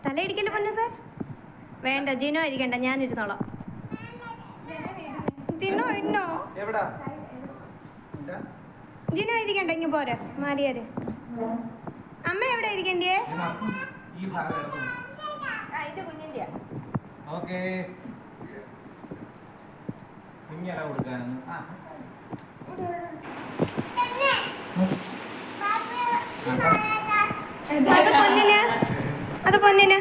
തല ഇരിക്കല്ലേ പൊന്നു സാർ? വേണ്ട, ജിനോ ഇരിക്കണ്ട, ഞാൻ ഇരുന്നോളാം. ജിനോ ഇന്നോ ജിനോ ഇരിക്കണ്ട, ഇങ്ങ് പോരെ മാറിയാര്. അമ്മ എവിടെ ഇരിക്കണ്ടേ? അത് പൊന്നിന്, അത് പൊന്നിന്,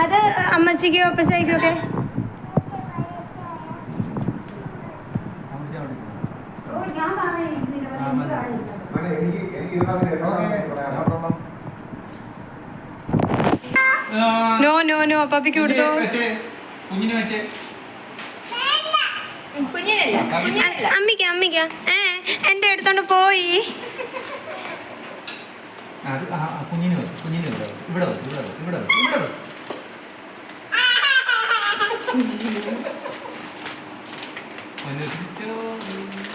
അത് അമ്മച്ചിക്കോ അപ്പച്ചയ്ക്കോ ഒക്കെ. നോ നോ നോ, പപ്പിക്ക് കൊടുത്തോ. അമ്മിക്ക അമ്മിക്ക എന്റെ എടുത്തോണ്ട് പോയി.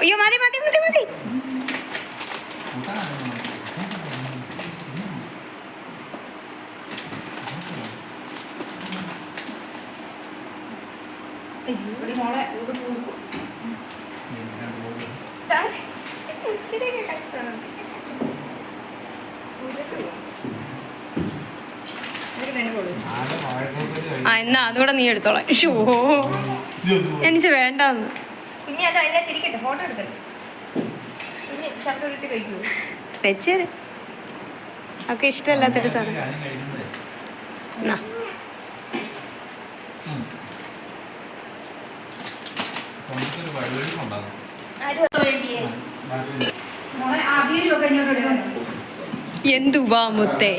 അയ്യോ മതി മതി മതി മതി. എന്നാ അതുകൂടെ നീ എടുത്തോളാം. ഷോ എനിക്ക് വേണ്ടെന്ന്. വെച്ചേര്, ഒക്കെ ഇഷ്ടമല്ലാത്തൊരു സാധനം. എന്തുവാ മുത്തേ?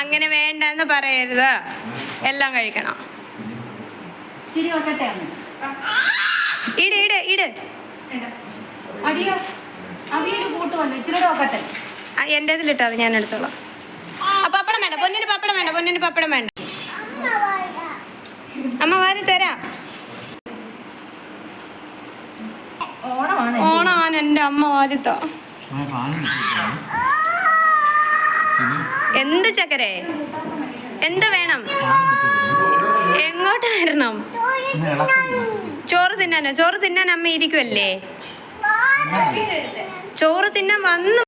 അങ്ങനെ വേണ്ടെന്ന് പറയരുത്, എല്ലാം കഴിക്കണം. ഇട് ഇട് ഇട്. എൻ്റെ ഇതിലിട്ടോ, അത് ഞാൻ എടുത്തോളാം. പപ്പടം വേണ്ട പൊന്നിന്, പപ്പടം വേണ്ട പൊന്നിന്, പപ്പടം വേണ്ട. അമ്മ വാരി തരാം. ഓണമാണ്, എൻ്റെ അമ്മ വാരിത്തോ. എന്ത് ചക്കരേ, എന്ത് വേണം? എങ്ങോട്ട് വരണം? ചോറ് തിന്നാനോ? ചോറ് തിന്നാൻ അമ്മ ഇരിക്കുവല്ലേ? ചോറ് തിന്നാൻ വന്നു.